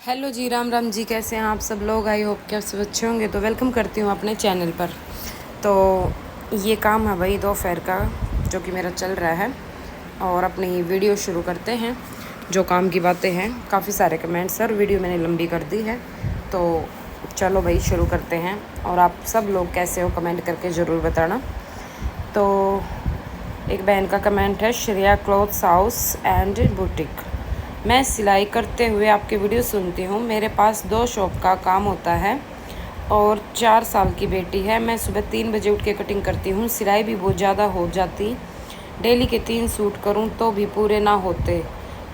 Hello जी, राम राम जी। कैसे हैं आप सब लोग? आई होप कि आप सब अच्छे होंगे। तो वेलकम करती हूँ अपने चैनल पर। तो ये काम है भाई दोपहर का जो कि मेरा चल रहा है, और अपनी वीडियो शुरू करते हैं। जो काम की बातें हैं, काफ़ी सारे कमेंट्स सर, वीडियो मैंने लंबी कर दी है, तो चलो भाई शुरू करते हैं। और आप सब लोग कैसे हो कमेंट करके ज़रूर बताना। तो एक बहन का कमेंट है, Shreya clothes house and boutique. मैं सिलाई करते हुए आपकी वीडियो सुनती हूँ। मेरे पास 2 शॉप का काम होता है और 4 साल की बेटी है। मैं सुबह 3 बजे उठ के कटिंग करती हूँ। सिलाई भी बहुत ज़्यादा हो जाती। डेली के 3 सूट करूँ तो भी पूरे ना होते,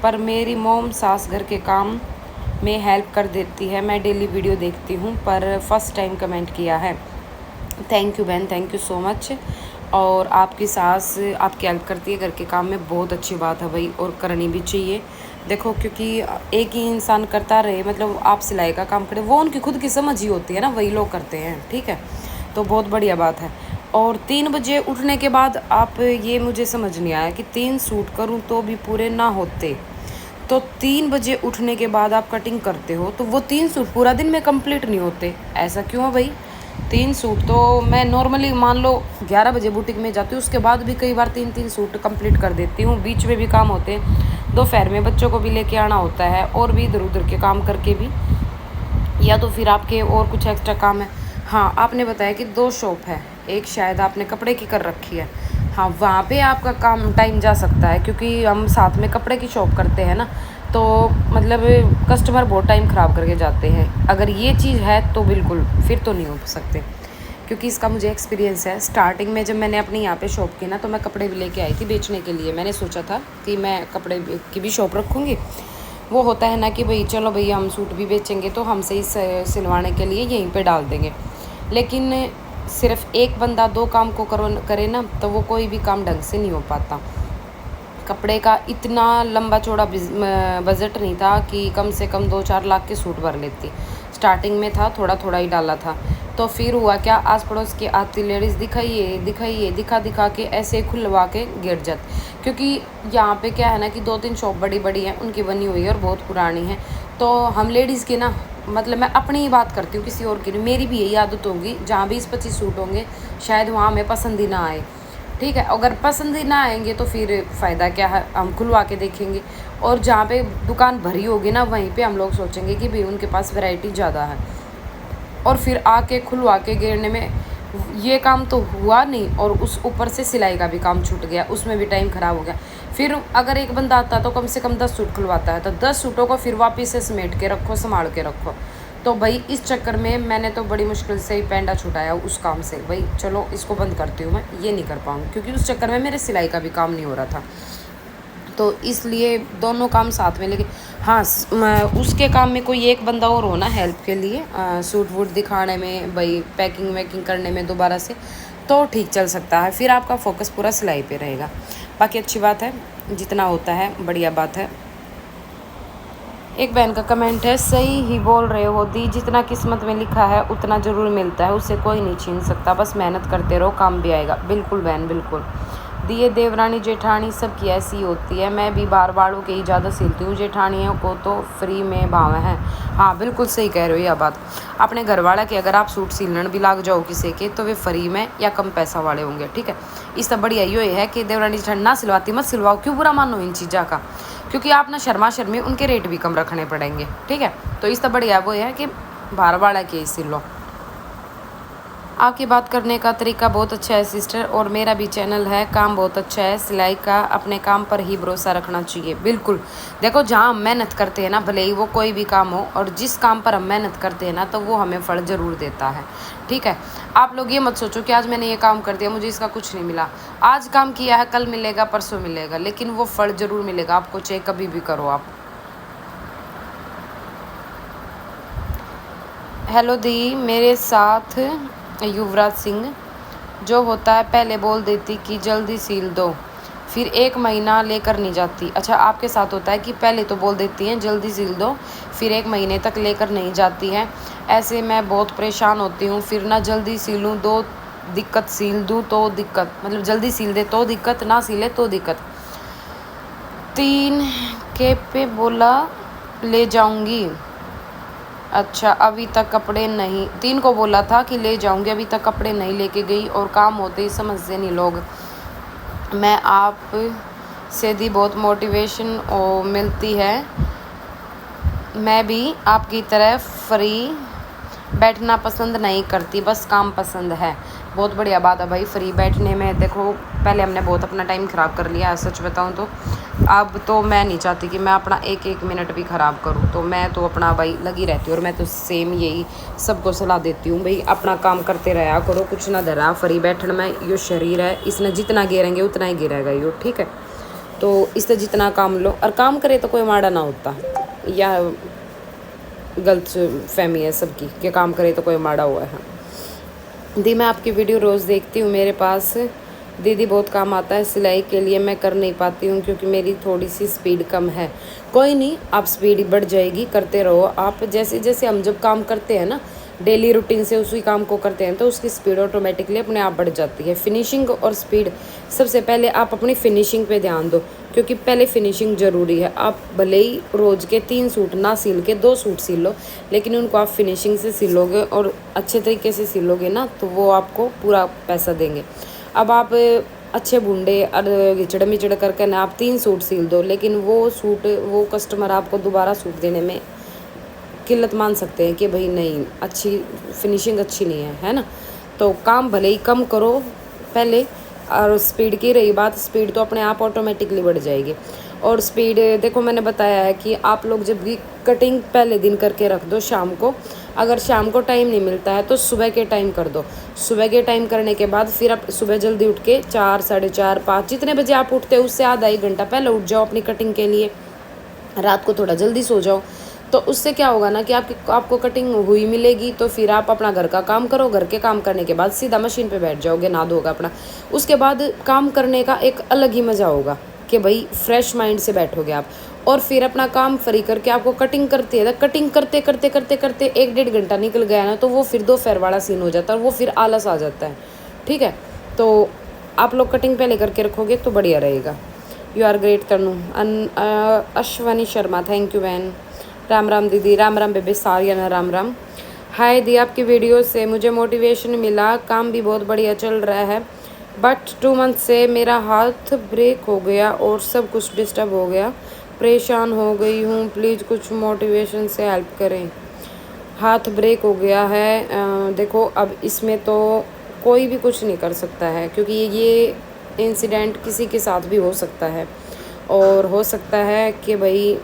पर मेरी मोम सास घर के काम में हेल्प कर देती है। मैं डेली वीडियो देखती हूँ, पर फर्स्ट टाइम कमेंट किया है। थैंक यू बहन, थैंक यू सो मच। और आपकी सास आपकी हेल्प करती है घर के काम में, बहुत अच्छी बात है भाई, और करनी भी चाहिए। देखो, क्योंकि एक ही इंसान करता रहे, मतलब आप सिलाई का काम करें, वो उनकी खुद की समझ ही होती है ना, वही लोग करते हैं, ठीक है। तो बहुत बढ़िया बात है। और 3 बजे उठने के बाद आप, ये मुझे समझ नहीं आया कि 3 सूट करूं तो भी पूरे ना होते। तो 3 बजे उठने के बाद आप कटिंग करते हो तो वो 3 सूट पूरा दिन में कंप्लीट नहीं होते, ऐसा क्यों है भाई? 3 सूट तो मैं नॉर्मली मान लो 11 बजे बुटीक में जाती हूँ, उसके बाद भी कई बार 3-3 सूट कंप्लीट कर देती हूँ। बीच में भी काम होते हैं, दोपहर में बच्चों को भी लेके आना होता है, और भी इधर उधर के काम करके भी, या तो फिर आपके और कुछ एक्स्ट्रा काम है। हाँ, आपने बताया कि 2 शॉप है, एक शायद आपने कपड़े की कर रखी है। हाँ, वहाँ पे आपका काम टाइम जा सकता है, क्योंकि हम साथ में कपड़े की शॉप करते हैं ना, तो मतलब कस्टमर बहुत टाइम ख़राब करके जाते हैं। अगर ये चीज़ है तो बिल्कुल फिर तो नहीं हो सकते, क्योंकि इसका मुझे एक्सपीरियंस है। स्टार्टिंग में जब मैंने अपनी यहाँ पे शॉप की ना, तो मैं कपड़े भी लेके आई थी बेचने के लिए। मैंने सोचा था कि मैं कपड़े की भी शॉप रखूँगी। वो होता है ना कि भाई चलो भैया, हम सूट भी बेचेंगे तो हमसे ही सिलवाने के लिए यहीं पे डाल देंगे। लेकिन सिर्फ एक बंदा 2 काम को करे ना, तो वो कोई भी काम ढंग से नहीं हो पाता। कपड़े का इतना लंबा चौड़ा बजट नहीं था कि कम से कम 2-4 लाख के सूट भर लेती। स्टार्टिंग में था, थोड़ा थोड़ा ही डाला था। तो फिर हुआ क्या, आस पड़ोस की आती लेडीज़ दिखाइए दिखाइए, दिखा दिखा के ऐसे खुलवा के गिर जाती। क्योंकि यहाँ पे क्या है ना कि 2-3 शॉप बड़ी बड़ी हैं, उनकी बनी हुई है और बहुत पुरानी है। तो हम लेडीज़ की ना, मतलब मैं अपनी ही बात करती हूँ, किसी और की नहीं, मेरी भी यही आदत होगी, जहाँ 20-25 सूट होंगे शायद वहाँ हमें पसंद ही ना आए, ठीक है। अगर पसंद ही ना आएंगे तो फिर फ़ायदा क्या है, हम खुलवा के देखेंगे। और जहाँ पे दुकान भरी होगी ना, वहीं पे हम लोग सोचेंगे कि भाई उनके पास वैरायटी ज़्यादा है, और फिर आके खुलवा के गिरने में ये काम तो हुआ नहीं, और उस ऊपर से सिलाई का भी काम छूट गया, उसमें भी टाइम ख़राब हो गया। फिर अगर एक बंदा आता तो कम से कम 10 सूट खुलवाता है, तो 10 सूटों को फिर वापस से समेट के रखो, संभाल के रखो। तो भाई इस चक्कर में मैंने तो बड़ी मुश्किल से ही पेंडा छुटाया उस काम से। भाई चलो इसको बंद करती हूँ, मैं ये नहीं कर पाऊँगी, क्योंकि उस चक्कर में मेरे सिलाई का भी काम नहीं हो रहा था। तो इसलिए दोनों काम साथ में, लेकिन हाँ, उसके काम में कोई एक बंदा और होना हेल्प के लिए, सूट वूट दिखाने में, भाई पैकिंग वैकिंग करने में दोबारा से, तो ठीक चल सकता है। फिर आपका फोकस पूरा सिलाई पे रहेगा। बाकी अच्छी बात है, जितना होता है बढ़िया बात है। एक बहन का कमेंट है, सही ही बोल रहे हो दी, जितना किस्मत में लिखा है उतना ज़रूर मिलता है, उसे कोई नहीं छीन सकता, बस मेहनत करते रहो, काम भी आएगा। बिल्कुल बहन, बिल्कुल। दिए देवरानी जेठानी सबकी ऐसी होती है, मैं भी बार बारों के ही ज़्यादा सिलती हूँ, जेठानियों को तो फ्री में भाव है। हाँ बिल्कुल सही कह रहे हो यह बात। अपने घर वाला के अगर आप सूट सिलने भी लाग जाओ किसी के, तो वे फ्री में या कम पैसा वाले होंगे, ठीक है। इससे बढ़िया ये है कि देवरानी जेठानी ना सिलवाती मत सिलवाओ, क्यों बुरा मानो इन चीज़ों का, क्योंकि आप ना शर्मा शर्मी उनके रेट भी कम रखने पड़ेंगे, ठीक है। तो इससे बढ़िया वो है कि बार वाला के ही सिल लो। आपकी बात करने का तरीका बहुत अच्छा है सिस्टर, और मेरा भी चैनल है, काम बहुत अच्छा है सिलाई का, अपने काम पर ही भरोसा रखना चाहिए। बिल्कुल। देखो, जहाँ हम मेहनत करते हैं ना, भले ही वो कोई भी काम हो, और जिस काम पर हम मेहनत करते हैं ना, तो वो हमें फल ज़रूर देता है, ठीक है। आप लोग ये मत सोचो कि आज मैंने ये काम कर दिया, मुझे इसका कुछ नहीं मिला। आज काम किया है, कल मिलेगा, परसों मिलेगा, लेकिन वो फल ज़रूर मिलेगा आपको, चाहे कभी भी करो आप। हेलो दी, मेरे साथ युवराज सिंह जो होता है, पहले बोल देती कि जल्दी सील दो, फिर 1 महीना लेकर नहीं जाती। अच्छा, आपके साथ होता है कि पहले तो बोल देती हैं जल्दी सील दो, फिर 1 महीने तक लेकर नहीं जाती हैं। ऐसे मैं बहुत परेशान होती हूँ, फिर ना जल्दी सीलूँ दो दिक्कत, सील दूँ तो दिक्कत, मतलब जल्दी सील दे तो दिक्कत, ना सीले तो दिक्कत। 3 के पे बोला ले जाऊँगी, अच्छा, अभी तक कपड़े नहीं, 3 को बोला था कि ले जाऊंगी, अभी तक कपड़े नहीं लेके गई और काम होते ही समझते नहीं लोग। मैं आप से दी बहुत मोटिवेशन मिलती है। मैं भी आपकी तरह फ्री बैठना पसंद नहीं करती, बस काम पसंद है। बहुत बढ़िया बात है भाई, फ्री बैठने में। देखो पहले हमने बहुत अपना टाइम ख़राब कर लिया है, सच बताऊं तो अब तो मैं नहीं चाहती कि मैं अपना एक एक मिनट भी ख़राब करूं। तो मैं तो अपना भाई लगी रहती हूँ, और मैं तो सेम यही सबको सलाह देती हूँ भाई, अपना काम करते रहा करो, कुछ ना धरा फ्री बैठने में। यो शरीर है, इसने जितना गिरेंगे उतना ही गिरेगा यो, ठीक है। तो इससे जितना काम लो, और काम करे तो कोई माड़ा ना होता, या गलत फहमी है सबकी कि काम करे तो कोई माड़ा हुआ है। दी मैं आपकी वीडियो रोज़ देखती हूँ, मेरे पास दीदी बहुत काम आता है सिलाई के लिए, मैं कर नहीं पाती हूँ क्योंकि मेरी थोड़ी सी स्पीड कम है। कोई नहीं, आप स्पीड बढ़ जाएगी, करते रहो आप। जैसे जैसे हम जब काम करते हैं ना डेली रूटीन से उसी काम को करते हैं, तो उसकी स्पीड ऑटोमेटिकली अपने आप बढ़ जाती है। फिनिशिंग और स्पीड, सबसे पहले आप अपनी फिनिशिंग पे ध्यान दो, क्योंकि पहले फिनिशिंग ज़रूरी है। आप भले ही रोज़ के 3 सूट ना सिल के 2 सूट सिल लो, लेकिन उनको आप फिनिशिंग से सिलोगे और अच्छे तरीके से सिलोगे ना, तो वो आपको पूरा पैसा देंगे। अब आप अच्छे बूंदे और घिचड़ मिचड़ करके ना आप 3 सूट सिल दो, लेकिन वो कस्टमर आपको दोबारा सूट देने में किल्लत मान सकते हैं कि भाई नहीं, अच्छी फिनिशिंग अच्छी नहीं है ना। तो काम भले ही कम करो पहले। और स्पीड की रही बात, स्पीड तो अपने आप ऑटोमेटिकली बढ़ जाएगी। और स्पीड देखो मैंने बताया है कि आप लोग जब भी कटिंग पहले दिन करके रख दो शाम को, अगर शाम को टाइम नहीं मिलता है तो सुबह के टाइम कर दो। सुबह के टाइम करने के बाद फिर आप सुबह जल्दी उठ के 4, 4:30, 5 जितने बजे आप उठते हो उससे आधा 1 घंटा पहले उठ जाओ अपनी कटिंग के लिए। रात को थोड़ा जल्दी सो जाओ, तो उससे क्या होगा ना कि आपको कटिंग हुई मिलेगी। तो फिर आप अपना घर का काम करो, घर के काम करने के बाद सीधा मशीन पे बैठ जाओगे, नहा धोगा अपना। उसके बाद काम करने का एक अलग ही मज़ा होगा कि भाई फ्रेश माइंड से बैठोगे आप। और फिर अपना काम फ्री करके आपको कटिंग करते हैं, कटिंग करते करते करते करते 1-1.5 घंटा निकल गया ना, तो वो फिर दोपहर वाला सीन हो जाता है और वो फिर आलस आ जाता है, ठीक है। तो आप लोग कटिंग पहले करके रखोगे तो बढ़िया रहेगा। You are great Tanu. Ashwani Sharma, thank you बहन। राम राम दीदी, राम राम बेबी, सारियाना राम राम। हाय दी, आपकी वीडियो से मुझे मोटिवेशन मिला, काम भी बहुत बढ़िया चल रहा है, बट 2 मंथ से मेरा हाथ ब्रेक हो गया और सब कुछ डिस्टर्ब हो गया, परेशान हो गई हूँ, प्लीज़ कुछ मोटिवेशन से हेल्प करें। हाथ ब्रेक हो गया है, देखो अब इसमें तो कोई भी कुछ नहीं कर सकता है, क्योंकि ये इंसिडेंट किसी के साथ भी हो सकता है, और हो सकता है कि भाई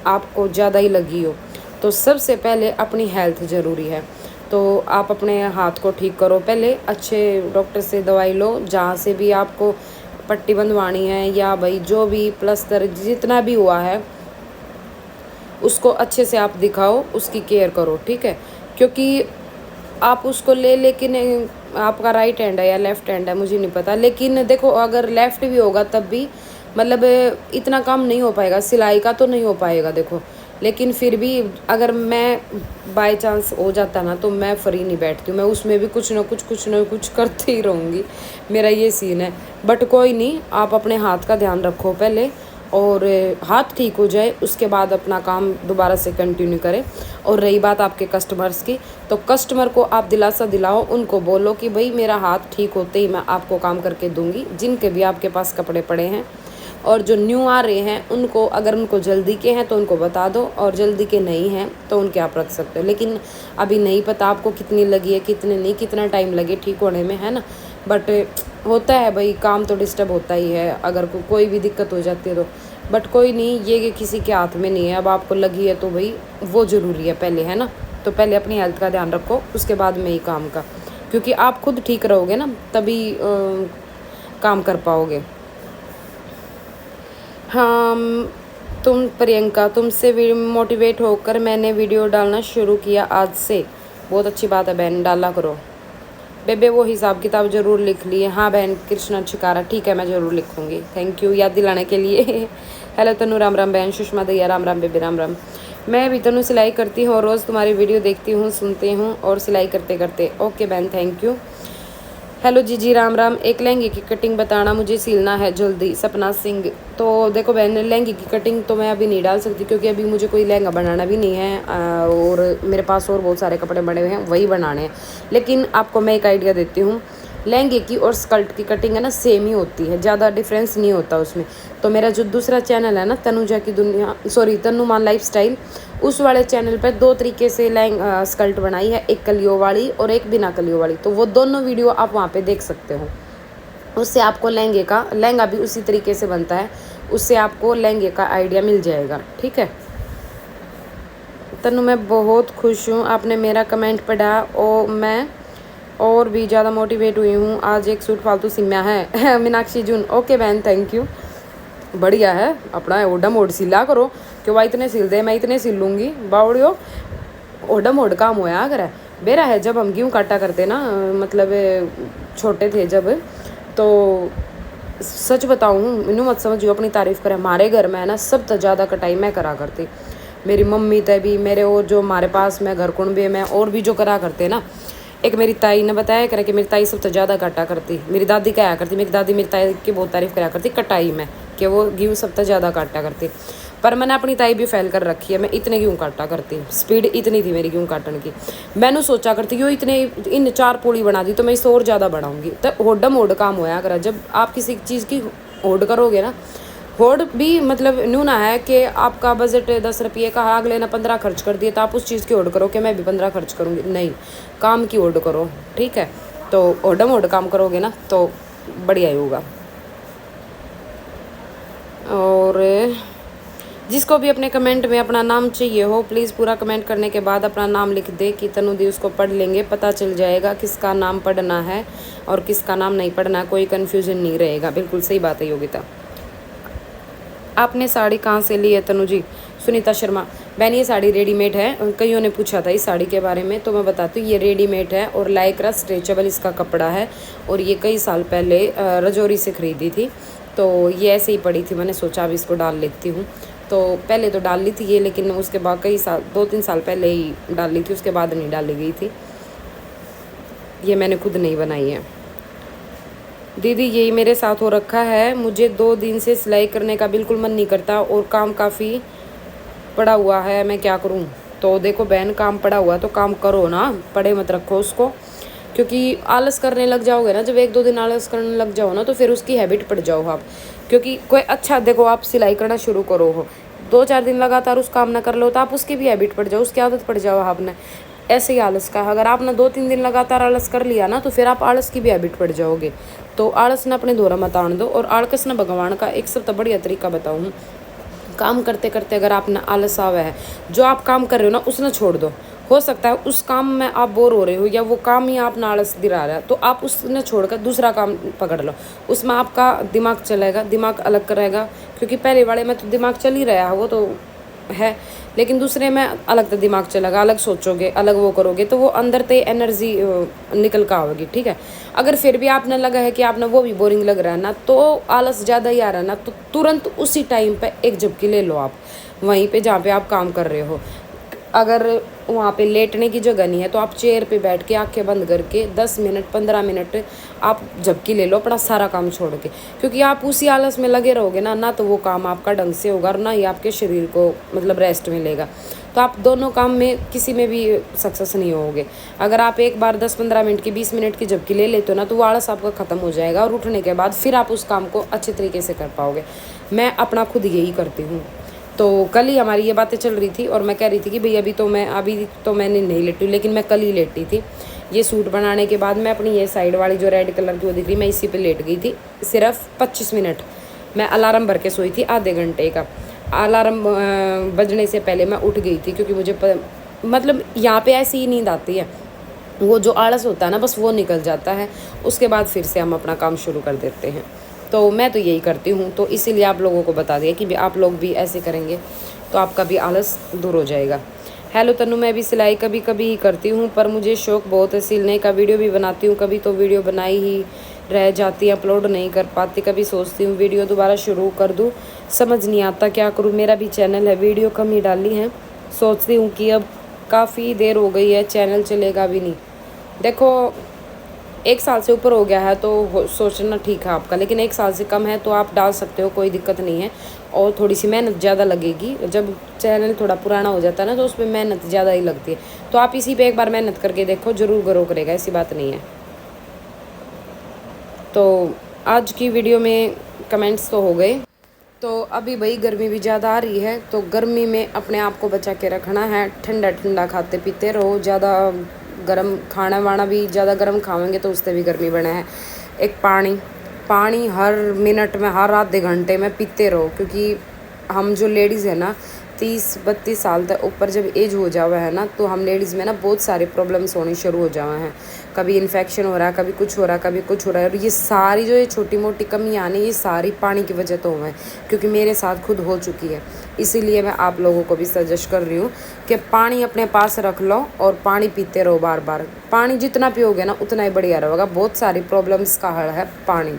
आपको ज़्यादा ही लगी हो। तो सबसे पहले अपनी हेल्थ ज़रूरी है, तो आप अपने हाथ को ठीक करो पहले, अच्छे डॉक्टर से दवाई लो, जहाँ से भी आपको पट्टी बंधवानी है, या भाई जो भी प्लस्तर जितना भी हुआ है उसको अच्छे से आप दिखाओ, उसकी केयर करो, ठीक है। क्योंकि आप उसको लेकिन आपका राइट हैंड है या लेफ़्ट हैंड है मुझे नहीं पता, लेकिन देखो अगर लेफ़्ट भी होगा तब भी मतलब इतना काम नहीं हो पाएगा, सिलाई का तो नहीं हो पाएगा देखो। लेकिन फिर भी अगर मैं बाय चांस हो जाता ना, तो मैं फ्री नहीं बैठती हूँ, मैं उसमें भी कुछ ना कुछ करती ही रहूँगी, मेरा ये सीन है। बट कोई नहीं, आप अपने हाथ का ध्यान रखो पहले, और हाथ ठीक हो जाए उसके बाद अपना काम दोबारा से कंटिन्यू करें। और रही बात आपके कस्टमर्स की, तो कस्टमर को आप दिलासा दिलाओ, उनको बोलो कि भाई मेरा हाथ ठीक होते ही मैं आपको काम करके दूंगी, जिनके भी आपके पास कपड़े पड़े हैं। और जो न्यू आ रहे हैं उनको, अगर उनको जल्दी के हैं तो उनको बता दो, और जल्दी के नहीं हैं तो उनके आप रख सकते हो। लेकिन अभी नहीं पता आपको कितनी लगी है, कितने नहीं, कितना टाइम लगे ठीक होने में, है ना। बट होता है भाई, काम तो डिस्टर्ब होता ही है अगर कोई भी दिक्कत हो जाती है तो। बट कोई नहीं, ये किसी के हाथ में नहीं है। अब आपको लगी है तो भाई वो ज़रूरी है पहले, है ना। तो पहले अपनी हेल्थ का ध्यान रखो, उसके बाद में ही काम का, क्योंकि आप खुद ठीक रहोगे ना तभी काम कर पाओगे। हाँ, तुम प्रियंका, तुमसे मोटिवेट होकर मैंने वीडियो डालना शुरू किया आज से। बहुत अच्छी बात है बहन, डाला करो। बेबे वो हिसाब किताब ज़रूर लिख लिए। हाँ बहन कृष्णा छिकारा, ठीक है मैं ज़रूर लिखूँगी, थैंक यू याद दिलाने के लिए। हेलो तनु, राम राम बहन। सुषमा दैया, राम राम बेबे, राम राम। मैं भी तनु सिलाई करती हूँ और रोज़ तुम्हारी वीडियो देखती हूँ, सुनती हूँ और सिलाई करते करते। ओके बहन, थैंक यू। हेलो जी राम राम। एक लहंगे की कटिंग बताना, मुझे सिलना है जल्दी। सपना सिंह। तो देखो बहन, लहंगे की कटिंग तो मैं अभी नहीं डाल सकती क्योंकि अभी मुझे कोई लहंगा बनाना भी नहीं है, और मेरे पास और बहुत सारे कपड़े बने हुए हैं, वही बनाने हैं। लेकिन आपको मैं एक आइडिया देती हूँ। लहंगे की और स्कर्ट की कटिंग है ना, सेम ही होती है, ज़्यादा डिफरेंस नहीं होता उसमें। तो मेरा जो दूसरा चैनल है ना, तनुजा की दुनिया, सॉरी तनुमान लाइफस्टाइल, उस वाले चैनल पर 2 तरीके से स्कर्ट बनाई है, एक कलियों वाली और एक बिना कलियों वाली। तो वो दोनों वीडियो आप वहाँ पे देख सकते हो। उससे आपको लहंगा भी उसी तरीके से बनता है, उससे आपको लहंगे का आइडिया मिल जाएगा। ठीक है तनु, मैं बहुत खुश हूँ आपने मेरा कमेंट पढ़ा और मैं और भी ज़्यादा मोटिवेट हुई हूँ। आज एक सूट फालतू सिम्या है मीनाक्षी जून। ओके बहन, थैंक यू। बढ़िया है, अपना ओडा मोड सिला करो। क्यों भाई इतने सिल दे, मैं इतने सिल लूँगी बावड़ियो। ओडा मोड काम होया अगर है बेरा है। जब हम गेहूँ काटा करते ना, मतलब छोटे थे जब, तो सच बताऊँ, इनू मत समझियो अपनी तारीफ़ करे, हमारे घर में है ना सब तो ज़्यादा कटाई मैं करा करती। मेरी मम्मी तय भी, मेरे और जो हमारे पास में घर कुंबे में और भी जो करा करते ना। एक मेरी ताई ने बताया करे कि मेरी ताई सबसे ज़्यादा काटा करती। मेरी दादी क्या करती, मेरी दादी मेरी ताई की बहुत तारीफ़ करा करती कटाई में, कि वो गेहूँ सबसे ज़्यादा काटा करती। पर मैंने अपनी ताई भी फैल कर रखी है, मैं इतने गेहूँ काटा करती, स्पीड इतनी थी मेरी गेहूँ काटने की। मैंने सोचा करती कि इतने इन 4 पूड़ी बना दी तो मैं इसे और ज़्यादा बढ़ाऊँगी। तो होडम होड काम होया करा। जब आप किसी चीज़ की होड करोगे ना, होड़ भी मतलब न्यू ना है कि आपका बजट 10 रुपये का, अगले ने 15 खर्च कर दिए तो आप उस चीज़ की होड़ करो कि मैं भी 15 खर्च करूँगी। नहीं, काम की होड़ करो। ठीक है, तो होडम होड काम करोगे ना तो बढ़िया ही होगा। और जिसको भी अपने कमेंट में अपना नाम चाहिए हो, प्लीज़ पूरा कमेंट करने के बाद अपना नाम लिख दे कि तनु दी, उसको पढ़ लेंगे, पता चल जाएगा किसका नाम पढ़ना है और किसका नाम नहीं पढ़ना है, कोई कन्फ्यूज़न नहीं रहेगा। बिल्कुल सही बात है योगिता। आपने साड़ी कहाँ से ली है तनु जी? सुनीता शर्मा। बहन ये साड़ी रेडीमेड है, कईयों ने पूछा था इस साड़ी के बारे में, तो मैं बताती हूँ ये रेडीमेड है और लाइक्रा स्ट्रेचेबल इसका कपड़ा है। और ये कई साल पहले रजौरी से ख़रीदी थी, तो ये ऐसे ही पड़ी थी, मैंने सोचा अब इसको डाल लेती हूँ। तो पहले तो डाल ली थी ये, लेकिन उसके बाद कई साल 2-3 साल पहले ही डाल ली थी, उसके बाद नहीं डाली गई थी। ये मैंने खुद नहीं बनाई है। दीदी यही मेरे साथ हो रखा है, मुझे 2 दिन से सिलाई करने का बिल्कुल मन नहीं करता और काम काफ़ी पड़ा हुआ है, मैं क्या करूं? तो देखो बहन, काम पड़ा हुआ है तो काम करो ना, पड़े मत रखो उसको। क्योंकि आलस करने लग जाओगे ना, जब 1-2 दिन आलस करने लग जाओ ना, तो फिर उसकी हैबिट पड़ जाओ आप। क्योंकि कोई अच्छा देखो, आप सिलाई करना शुरू करो हो, 2-4 दिन लगातार उस काम ना कर लो तो आप उसकी भी हैबिट पड़ जाओ, उसकी आदत पड़ जाओ आपने। ऐसे ही आलस का, अगर आपने 2-3 दिन लगातार आलस कर लिया ना, तो फिर आप आलस की भी हैबिट पड़ जाओगे। तो आलस ना अपने दोरा मत आने दो, और आलस ना भगवान का। एक सबसे बढ़िया तरीका बताऊँ, काम करते करते अगर आपने आलस आवा है, जो आप काम कर रहे हो ना उसने छोड़ दो। हो सकता है उस काम में आप बोर हो रहे हो, या वो काम ही आपने आलस दिला रहा है, तो आप उसने छोड़कर दूसरा काम पकड़ लो, उसमें आपका दिमाग चलेगा, दिमाग अलग करेगा। क्योंकि पहले वाले में तो दिमाग चल ही रहा है, वो तो है, लेकिन दूसरे में अलग तो दिमाग चलेगा, अलग सोचोगे, अलग वो करोगे, तो वो अंदर से एनर्जी निकल कर आओगी। ठीक है, अगर फिर भी आपने लगा है कि आपने वो भी बोरिंग लग रहा है ना, तो आलस ज़्यादा ही आ रहा है ना, तो तुरंत उसी टाइम पे एक झपकी ले लो आप, वहीं पे जहाँ पे आप काम कर रहे हो। अगर वहाँ पे लेटने की जगह नहीं है तो आप चेयर पे बैठ के आंखें बंद करके 10 मिनट 15 मिनट आप झपकी ले लो अपना सारा काम छोड़ के। क्योंकि आप उसी आलस में लगे रहोगे ना, ना तो वो काम आपका ढंग से होगा और ना ही आपके शरीर को मतलब रेस्ट मिलेगा। तो आप दोनों काम में किसी में भी सक्सेस नहीं होगे। अगर आप एक बार 10-15 मिनट की 20 मिनट की झपकी ले लेते हो ना, तो वो आलस आपका ख़त्म हो जाएगा, और उठने के बाद फिर आप उस काम को अच्छे तरीके से कर पाओगे। मैं अपना खुद यही करती हूँ। तो कल ही हमारी ये बातें चल रही थी और मैं कह रही थी कि भाई अभी तो मैंने नहीं लेटी, लेकिन मैं कल ही लेटी थी। ये सूट बनाने के बाद मैं अपनी ये साइड वाली जो रेड कलर की वो दिख रही, मैं इसी पे लेट गई थी सिर्फ 25 मिनट। मैं अलार्म भर के सोई थी आधे घंटे का, अलार्म बजने से पहले मैं उठ गई थी, क्योंकि मुझे मतलब यहाँ पे ऐसी ही नींद आती है, वो जो आलस होता है ना बस वो निकल जाता है, उसके बाद फिर से हम अपना काम शुरू कर देते हैं। तो मैं तो यही करती हूँ, तो इसीलिए आप लोगों को बता दिया कि आप लोग भी ऐसे करेंगे तो आपका भी आलस दूर हो जाएगा। हेलो तनु, मैं भी सिलाई कभी कभी करती हूँ, पर मुझे शौक़ बहुत है सिलने का, वीडियो भी बनाती हूँ, कभी तो वीडियो बनाई ही रह जाती, अपलोड नहीं कर पाती, कभी सोचती हूँ वीडियो दोबारा शुरू कर दूँ, समझ नहीं आता क्या करूँ। मेरा भी चैनल है, वीडियो कम ही डाली है, सोचती हूँ कि अब काफ़ी देर हो गई है, चैनल चलेगा भी नहीं। देखो 1 साल से ऊपर हो गया है तो सोचना ठीक है आपका, लेकिन 1 साल से कम है तो आप डाल सकते हो, कोई दिक्कत नहीं है। और थोड़ी सी मेहनत ज़्यादा लगेगी, जब चैनल थोड़ा पुराना हो जाता है ना तो उस पर मेहनत ज़्यादा ही लगती है। तो आप इसी पे एक बार मेहनत करके देखो, ज़रूर ग्रो करेगा, ऐसी बात नहीं है। तो आज की वीडियो में कमेंट्स तो हो गए। तो अभी भाई गर्मी भी ज़्यादा आ रही है, तो गर्मी में अपने आप को बचा के रखना है। ठंडा ठंडा खाते पीते रहो, ज़्यादा गर्म खाना वाना भी ज़्यादा गर्म खाएंगे तो उससे भी गर्मी बना है। एक पानी हर मिनट में, हर आधे घंटे में पीते रहो, क्योंकि हम जो लेडीज़ है ना 30-32 साल तक ऊपर जब एज हो जावा है ना, तो हम लेडीज़ में ना बहुत सारे प्रॉब्लम्स होने शुरू हो जावे हैं। कभी इन्फेक्शन हो रहा है, कभी कुछ हो रहा है, कभी कुछ हो रहा है। और ये सारी जो ये छोटी मोटी कमियाँ आने, ये सारी पानी की वजह तो हुए, क्योंकि मेरे साथ खुद हो चुकी है। इसीलिए मैं आप लोगों को भी सजेस्ट कर रही हूँ कि पानी अपने पास रख लो और पानी पीते रहो बार बार। पानी जितना पियोगे ना उतना ही बढ़िया रहेगा। बहुत सारी प्रॉब्लम्स का हल है पानी,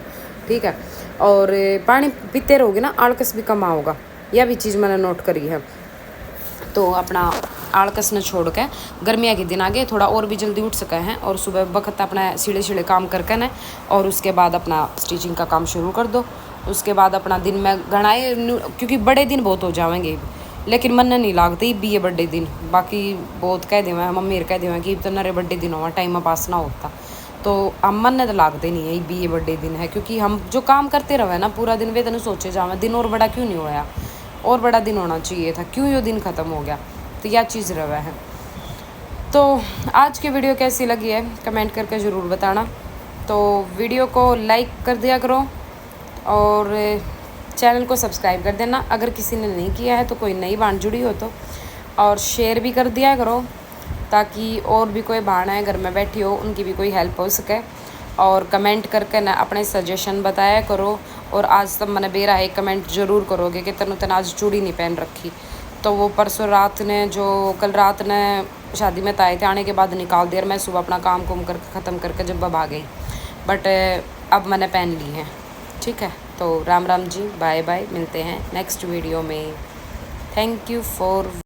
ठीक है। और पानी पीते रहोगे ना, आलकस भी कम होगा, यह भी चीज़ मैंने नोट करी है। तो अपना आलकस न छोड़ के, गर्मियाँ के दिन आगे थोड़ा और भी जल्दी उठ सके हैं, और सुबह वक्त अपना सीढ़े काम करके न, और उसके बाद अपना स्टिचिंग का काम शुरू कर दो। उसके बाद अपना दिन में घनाए, क्योंकि बड़े दिन बहुत हो जाएंगे, लेकिन मन नहीं लागते भी ये बड़े दिन। बाकी बहुत कह देवे मम्मी कह देवे कि तो नरे बड़े दिन हुआ टाइम पास ना होता, तो हम मन तो लागते नहीं है भी ये बड़े दिन है, क्योंकि हम जो काम करते रहे ना पूरा दिन, वे तेन सोचे जावे दिन और बड़ा क्यों नहीं होया, और बड़ा दिन होना चाहिए था, क्यों ये दिन ख़त्म हो गया। तो यह चीज़ रहा है। तो आज की वीडियो कैसी लगी है कमेंट करके ज़रूर बताना। तो वीडियो को लाइक कर दिया करो और चैनल को सब्सक्राइब कर देना अगर किसी ने नहीं किया है, तो कोई नई बात जुड़ी हो तो। और शेयर भी कर दिया करो, ताकि और भी कोई बहन है घर में बैठी हो, उनकी भी कोई हेल्प हो सके। और कमेंट करके ना अपने सजेशन बताया करो। और आज तब मैंने बेरा एक कमेंट ज़रूर करोगे कि तनु आज चूड़ी नहीं पहन रखी, तो वो परसों रात ने, जो कल रात ने शादी में आए थे, आने के बाद निकाल दिया। और मैं सुबह अपना काम कुम करके ख़त्म करके जब अब आ गई, बट अब मैंने पहन ली है, ठीक है। तो राम राम जी, बाय बाय, मिलते हैं नेक्स्ट वीडियो में। Thank you for